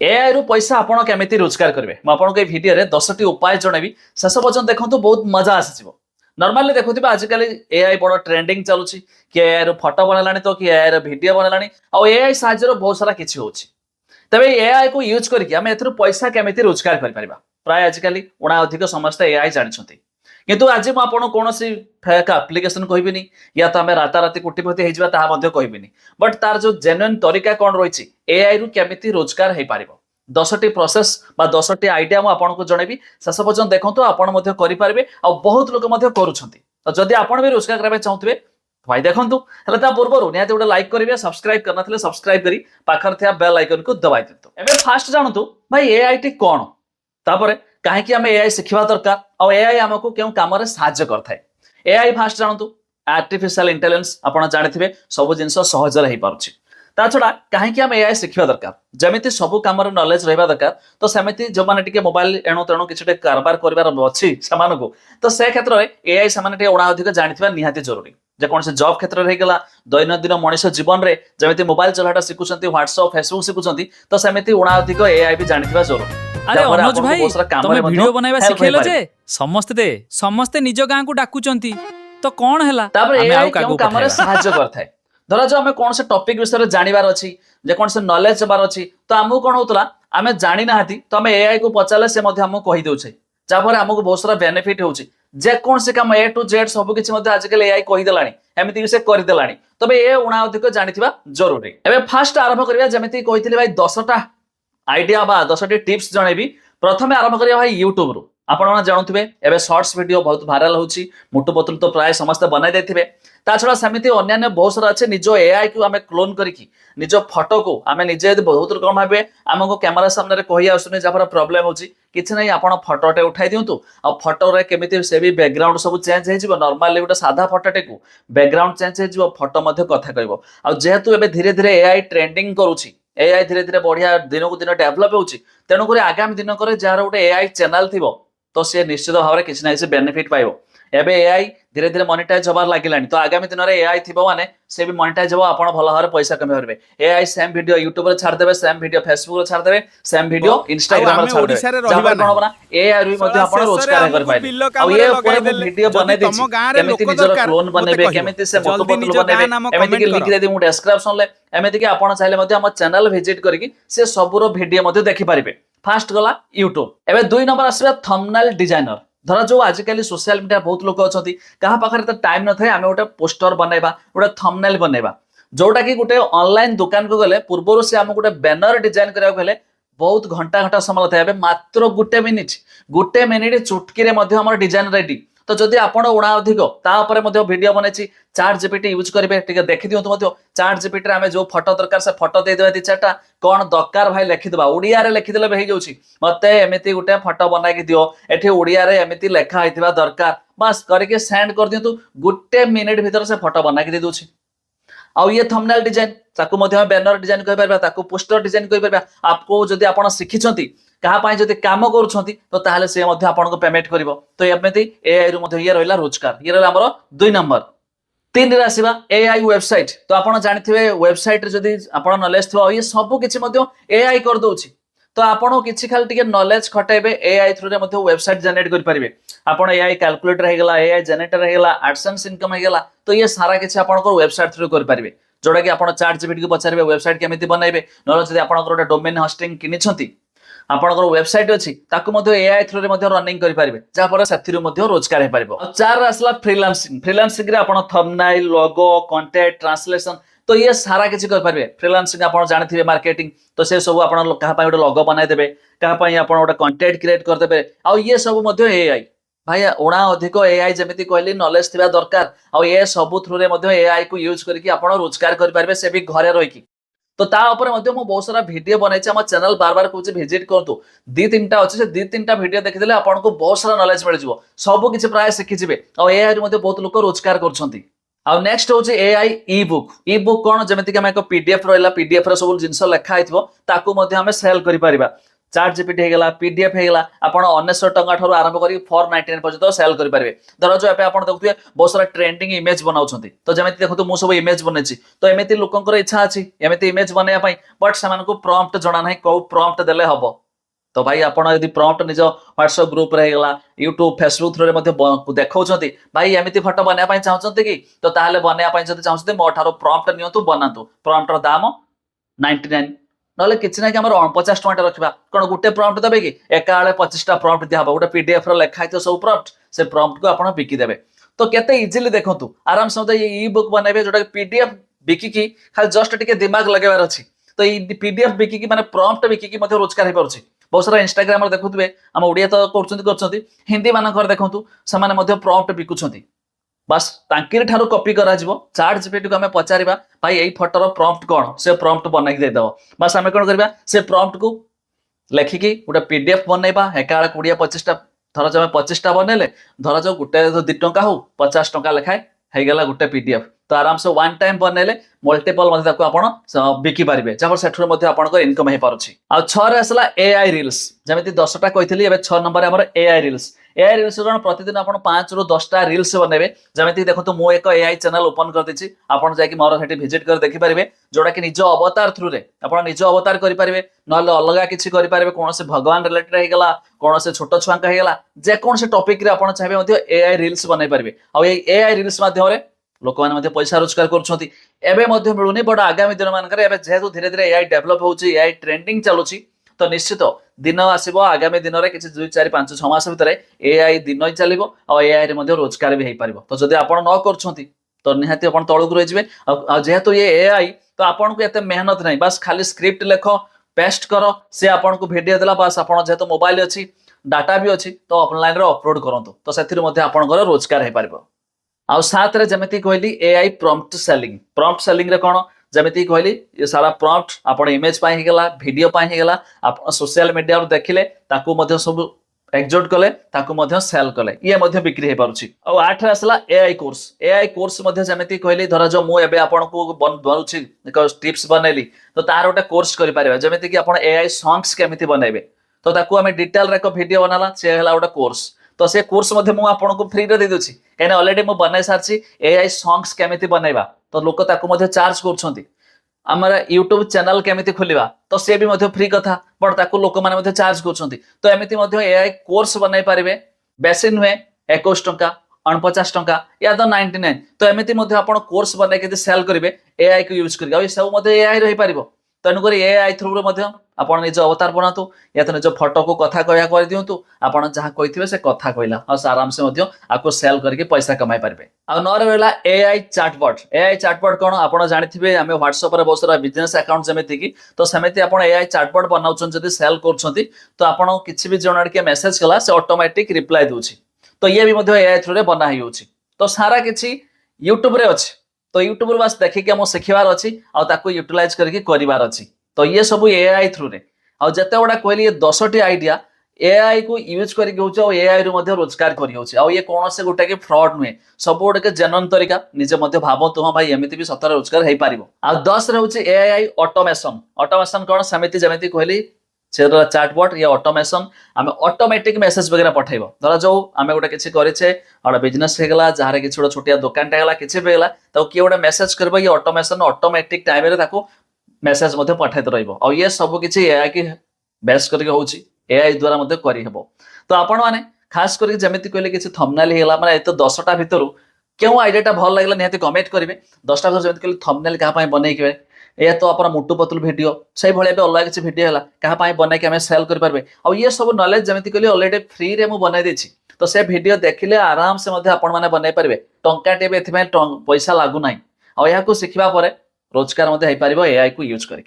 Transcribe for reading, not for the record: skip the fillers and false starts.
AI रु पैसा आपण केमिति रोजगार करेंगे मुझे भिडियो 10टी उपाय जनइबी शेष पर्यटन देखो बहुत मजा आसीज। नॉर्मली देखुथिबा आजिकल एआई बड़ ट्रेंडिंग चलुछि कि एआई रो फोटो बनलानी तो कि एआई रो वीडियो बनलानी आ एआई साहाय्य बहुत सारा किछि होछि। तबे एआई को यूज करके आम एथरु पैसा केमिति रोजगार कर परिबा प्राय आजिकल उणा अधिक समस्त एआई जानिछंती किंतु आज मु आपन कोनोसी फेक एप्लीकेशन कहबिनी या तो आम राताराति कोटिपति होइजिबा ताहा मध्ये कहबिनी बट तार जो जेन्युइन तरीका कोन रहिछि एआई रु केमिति रोजगार हे पारिबो 10टी प्रोसेस बा 10टी आइडिया मु आपन को जणेबी शेष पर्यंत देखंतु आपन मध्ये करि पारबे आ बहुत लोक मध्ये करूछंती। तो जदि आपन भी रोजगार करबा चाहउतबे भाई देखंतु हले ता पूर्वरु निहाती गोटे लाइक करिवे सब्सक्राइब करनथिले सब्सक्राइब करी पाखर थिया बेल आइकन को दबाइ दियंतु। एबे फास्ट जानतु भाई एआई टी कोन तापरे काहे कि हमें एआई सिखिबा दरकार और एआई हमको केउ काम रे सहाय्य करथाय। एआई फास्ट जानतु आर्टिफिशियल इंटेलिजेंस आपण जानिथिबे सब जिंस सहज रे हे पारुछि ता छडा काहे कि हम एआई सिखिबा दरकार जेमिति सब काम रे नॉलेज रहबा दरकार तो सेमिति जो माने टिके मोबाइल एणो तेणो किछटे कारबार करबार अछि समानको तो से क्षेत्र रे एआई सामाने टिके उणा अधिक जानिथिबा निहाती जरूरी जे कोन से जॉब क्षेत्र रे गेला दैनंदिन मनुष्य जीवन रे जेमिति मोबाइल चलाटा सिखुचंती व्हाट्सएप फेसबुक सिखुचंती तो सेमिति उणा अधिक एआई भी जानिथिबा जरूरी। अरे अनुज भाई तुम वीडियो बनाइबा सिखेलो जे समस्ते निज गां को डाकुचंती तो कोन हला तापर एआई केउ काम रे सहाय्य करथाय। धरा जो हमें कौन से टॉपिक विषय में जानिबार अछि जे कौन से नॉलेज बार अछि तो हमहु कोन होतला हमें जानि नाहती तो हमें एआई को पचाले से मध्ये हमहु कहि देउछे जापर हमहु बहुत सारा बेनिफिट होउछि जे कौन से काम ए टू जेड सब किछि मध्ये आजकल एआई कहि देलानी एमिति से करि देलानी तबे ए उणा अधिक जानिथिबा जरूरी। एबे फास्ट आरंभ करिया जेमिति कहिथिले भाई 10टा आइडिया बा 10टी टिप्स जणेबी। प्रथमे आरंभ करिया भाई यूट्यूब रु आपण माने जानथुबे एबे शॉर्ट्स वीडियो बहुत वायरल होछि मोटू पतलू तो प्राय समस्त बनाई देथिबे ता छडा समिति अन्य बहुत सारा अच्छे निज एआई को आमे क्लोन करिकी निज फोटो को आमे निजे बहुत रकम भाबे हमको कैमरा सामने रे कहि आसुनी जाफर प्रॉब्लम होछि किछ नै आपण फोटोटे उठाई दियंतु आ फोटो रे केमिति से भी बैकग्राउंड सब चेंज हे जिवो नॉर्मली गोटे सादा फोटोटे को बैकग्राउंड चेंज हे जिवो फोटो मध्ये कथा कहबो आ जेहेतु एबे धीरे धीरे एआई ट्रेंडिंग करूछि एआई धीरे धीरे बढ़िया दिन को दिन डेवलप होछि तेनु करे आगामी दिन करे जार गोटे एआई चैनल थिबो तो से निश्चित भाव में किसी ना किसी बेनिफिट पाइबो। एबे एआई धीरे धीरे मोनेटाइज होबार लागिलानी तो आगामी दिन रे एआई थिबो माने से भी मोनेटाइज हो आपण भल भाव पैसा कमे परबे। एआई सेम वीडियो यूट्यूब रे छाड़ देबे सेम वीडियो फेसबुक रे छाड़ देबे सेम वीडियो इंस्टाग्राम रे छाड़ देबे जाबा कोन बना एआई रे मध्ये आपण रोजगार कर पाइबे आ ये पूरे वीडियो बने दी केमिति निजर क्लोन बनेबे केमिति से मोटो पतलू बनेबे एमिति कि लिख देदी मु डिस्क्रिप्शन ले एमिति कि आपण चाहिले मध्ये हम चैनल विजिट करके से सबरो वीडियो मध्ये देखि पारिबे। फास्ट गला यूट्यूब। एबे 2 नंबर आसीबा थंबनेल डिजाइनर। धरा जो आजिकल सोशल मीडिया बहुत लोक अच्छा क्या पाखे तो टाइम न था आम गोटे पोस्टर बनैबा गोटे थंबनेल बनैबा जोटा कि गोटे ऑनलाइन दुकान को गले पूर्व से आम गोटे बैनर डिजाइन करा गले बहुत घंटा घंटा समय था मात्र गोटे मिनिट चुटकी हम डिजाइन रेडी तो जदि आपण उणा अधिक तापर वीडियो बनैछि चैट जीपीटी यूज करेंगे टिके देखि दियंतु चैट जीपीटी आमे जो फोटो दरकार से फोटो दे देबा 2-4टा कोन दरकार भाई लिखिदेबा ओडिया रे लिखिदेले हे जाउछि मते एमिति गोटे फोटो बनाई कि दियो एठी ओडिया रे एमिति लेखा होइतिबा दरकार बस करके सेंड कर दियंतु गोटे मिनिट भीतर से फोटो बनाई कि दे दोछि। आउ ये थंबनेल डिजाइन ताकू मध्ये बैनर डिजाइन कहि परबा ताकू पोस्टर डिजाइन कहि परबा आपको जदि आपण सिखिछंती कहा पाई जदि काम करूछंती तो ताहले से मध्ये आपण को पेमेंट करिवो तो एमिति एआई रु मध्ये ये रहला रोजगार ये रहला हमर 2 नंबर। 3 रे आसीबा एआई वेबसाइट तो आपण जानिथिबे वेबसाइट रे जदि आपण नॉलेज थवा ये सब किछि मध्ये एआई कर दोछि तो आपण किछि खाली टिके नॉलेज खटाइबे एआई थ्रू रे मध्ये वेबसाइट जनरेट कर परिबे आपण एआई कैलकुलेटर हे गेला एआई जनरेटर हे गेला एडसेंस इनकम हे गेला तो ये सारा किछि आपण को वेबसाइट थ्रू कर परिबे जोडा कि आपण चैट जीपीटी को पचारबे वेबसाइट केमिति बनाइबे नलो जदि आपण गोटे डोमेन होस्टिंग किनिछंती आपनकर वेबसाइट अछि ताकु मध्ये एआई थ्रू रे मध्ये रनिंग करि परिबे जा पर साथिरु मध्ये रोजगार हे परिबो। 4 आसला फ्रीलांसिंग रे आपण थंबनेल लोगो कंटेंट ट्रांसलेशन तो ये सारा किछि कर परिबे। फ्रीलांसिंग आपण जानिथिबे मार्केटिंग तो से सब आपण कहा पय गोटे लोगो बनाइ देबे कहा पय आपण गोटे कंटेंट क्रिएट कर देबे आ ये सब मध्ये एआई भाई उणा अधिक एआई जेमिति कहली नॉलेज थिबा दरकार आ ये सब थ्रू रे मध्ये एआई को यूज करके आपण रोजगार कर परिबे से भी घरे रहि की तो ता ऊपर मु बहुत सारा वीडियो बनाइछि हम चैनल बार बार कहूँ विजिट करतु 2-3टा अच्छे से 2-3टा वीडियो देखिदेले आपको बहुत सारा नॉलेज मिल जिवो सब किछि प्राय शिखिजिबे आ एआई रे मध्ये बहुत लोक रोजगार करछंती। आ नेक्स्ट होछि एआई ई बुक कोन जेमिति कि हम एक पीडीएफ रहला पीडीएफ रे सब जिंस लेखा आइथिबो ताकू मध्ये हम सेल करि परिबा चाट जीपीटी हेगला पीडीएफ हेगला आपण 1900 टंका ठारू आरंभ करी 499 पर्यंत सेल करि पारबे। धर जो एबे आपण देखुथिबे बहुत सारा ट्रेंडिंग इमेज बनाउछंती तो जेमिति देखु मु सब इमेज बनेछि तो एमिति लोकंकर इच्छा अछि एमिति इमेज बनेया पई बट समान को प्रॉम्प्ट जणा नै को प्रॉम्प्ट देले हबो। तो भाई आपण यदि प्रॉम्प्ट निज व्हाट्सएप ग्रुप रे हेगला यूट्यूब फेसबुक थ्रू रे मध्ये देखौछंती भाई एमिति फोटो बनेया पई चाहउछंती कि तो ताहाले बनेया पई जदि चाहउछंती मो ठारो प्रॉम्प्ट नियंतु बनातु प्रॉम्प्ट रो दाम 99 नले किछि ना कि हमर 50 टका रखिबा कोन गुटे प्रॉम्प्ट देबे कि एका आले 25 टा प्रॉम्प्ट दिया हबो गुटे पीडीएफ रो लेखा है तो सब प्रॉम्प्ट से प्रॉम्प्ट को आपण बिकी देबे। तो केते इजीली देखंतु आराम से ये ई बुक बनेबे जोटा पीडीएफ बिकी की खाली जस्ट टिके दिमाग लगेबार अछि तो ई पीडीएफ बिकी की माने प्रॉम्प्ट बिकी की मध्ये रोजगार हे परछि। बहुत सारा इंस्टाग्राम रे देखुतबे हम ओडिया तो करछंती हिंदी मानकर देखंतु समान मध्ये प्रॉम्प्ट बिकुछंती बस तांकिर ठारो कॉपी करा जिवो चाट जीपीटी को हमें पचारिबा भाई एई फोटो रो प्रॉम्प्ट कोन से प्रॉम्प्ट बनाई दे दबो बस हमें कोन करबा से प्रॉम्प्ट को लेखिकी गोटे पीडीएफ बनैबा एकाळे 20-25 टा धर जमे 25 टा बनेले धर जो गुटे 2 टंका हो 50 टंका लेखाय हे गेला गुटे पीडीएफ तो आराम से वन टाइम बनेले मल्टीपल मध्ये ताको आपण बिकी पारिबे जहाँ सेठुर मध्ये आपनकर इनकम हे पारुछि। आ 6 रे असला एआई रील्स जेमिति 10 टा कहितली एबे 6 नंबर हमर एआई रील्स जण प्रतिदिन आपण 5 रु 10 टा रील्स बनेबे जेमिति देखंतु मो एक एआई चैनल ओपन कर दिछि आपण जाय कि मोर हेटी विजिट कर देखि पारिबे जोडा कि निज अवतार थ्रू रे आपण निज अवतार करि पारिबे नले अलगा किछि करि पारिबे कोन से भगवान रिलेटेड हे गेला कोन से छोटो छुआ का हे गेला जे कोन से टॉपिक रे आपण चाहबे मध्ये एआई रील्स बनै पारिबे आ एआई रील्स माध्यम रे लोक माने पैसा रोजगार करुछंती एबे मध्ये मिलुनी बड आगामी दिन मानकर एबे जेहेतु धीरे धीरे एआई डेवलप होउची एआई ट्रेंडिंग चालुची तो निश्चित दिन आसीबो आगामी दिन रे किछि 2-4-5-6 मास भितरे एआई दिन ही चलिबो आ एआई रे मध्ये रोजगार भी हे पारिबो। तो जदि आपण न करछंती तो निहाती आपण तळुक रहि जिवे आ जेहेतु ये एआई तो आपण को एते मेहनत नै बस खाली स्क्रिप्ट लेखो पेस्ट करो से आपण को वीडियो देला बस आपण जेहेतु मोबाइल अछि डाटा भी अछि तो ऑनलाइन रे अपलोड करंतु तो सेथिर मध्ये आपण घर रोजगार हे पारिबो। आ साथ रे जेमिति कहली एआई प्रॉम्प्ट सेलिंग रे कोन जेमिति कहली ये सारा प्रॉम्प्ट आपण इमेज पाई हेगला वीडियो पाई हेगला आपण सोशल मीडिया रे देखिले ताकू मध्ये सब एक्सोर्ट कले ताकू मध्ये सेल कले ये मध्ये बिक्री हे पारुछि। आ 8 रे असला एआई कोर्स मध्ये जेमिति कहली धरा जो मु एबे आपण को बनउछि एक टिप्स बनैली तो तार ओटा कोर्स करि पारिबा जेमिति कि आपण एआई सॉन्ग्स केमिति बनैबे तो ताकू हमें डिटेल रे एक वीडियो बनाला से हला ओटा कोर्स तो से कोर्स मध्ये मु आपण को फ्री रे दे दोछि कने ऑलरेडी मु बनाई सारछि एआई सॉन्ग्स केमिति बनैबा तो लोक ताकू मध्ये चार्ज करछंती हमरा यूट्यूब चैनल केमिति खोलिबा तो से भी मध्ये फ्री कथा बट ताकू लोक माने मध्ये चार्ज करछंती तो एमिति मध्ये एआई कोर्स बनाई पारिबे बेसी नुहे 21 टंका 49 टंका या तो 99 तो एमिति मध्ये आपण कोर्स बनाई के सेल करिवे एआई को यूज करिगा ए सब मध्ये एआई रहि पारिबो तेणुक एआई थ्रू रे मध्ये आपण निज अवतार बनातु या तो निज फोटो को कथा कहया कर दियंतु आपण जहां कहिथिबे से कथा कहला और आराम से मध्ये आको सेल करके पैसा कमाई पारबे। आ नर रहला एआई चैटबॉट कोन आपण जानिथिबे हमें व्हाट्सएप रे बहुत सारा बिजनेस अकाउंट जेमिति की तो सेमिति आपण एआई चैटबॉट बनाउछन जदी सेल करछंती तो आपण किछि भी जणर के मेसेज कला से ऑटोमेटिक रिप्लाई दोछि तो ये भी मध्ये एआई थ्रू रे बना ही होछि तो सारा किछि यूट्यूब रे अछि तो यूट्यूब रे बस देखि के हम सिखिबार अछि आ ताको यूटिलाइज करके करिवार अछि तो ये सब एआई थ्रू रे आ जते बडा कहली ये 10 टी आइडिया एआई को यूज करके होछ और एआई रो मध्ये रोजगार करि होछ आ ये कोन से गोटे के फ्रॉड नुहे सब गोटे के जेन्युइन तरीका निजे मध्ये भाबो हां भाई एमिति भी सतर रोजगार हे पारिबो। आ 10 रे होछ एआई ऑटोमेशन कोन समिति जेमिति कहली सेरा चैटबॉट या ऑटोमेशन हमें ऑटोमेटिक मेसेज वगैरह पठाइबो धरा जो हमें गोटे किछि करिछे और बिजनेस हे गेला जहारे किछि गोटे छोटिया दुकान टा गेला किछि भी गेला तो कि गोटे मेसेज करबो ये ऑटोमेशन ऑटोमेटिक टाइम रे ताको मेसेज मध्ये पठाइत रहइबो और ये सब किछि एआई की बेस करके होछि एआई द्वारा मध्ये करि हेबो। तो आपण माने खास करके जेमिति कहले किछि थंबनेल हेला माने एतो 10 टा भितरु केउ आइडिया टा भल लागला निहाती कमेंट करिवे 10 टा जेमिति कहले थंबनेल कहा पय बनै के ए तो अपन मोटू पतलू वीडियो सही भले बे अलग किछि वीडियो हला कहा पय बनै के हमें सेल कर परबे और ये सब नॉलेज जेमिति कहले ऑलरेडी फ्री रे मु बनै देछि तो से वीडियो देखिले आराम से मध्ये आपण माने बनै परबे टंका टेबे एथि पैसा लागु नाही और या को सिखिबा परे रोजगार मध्ये हे पारिबो एआई को यूज करके।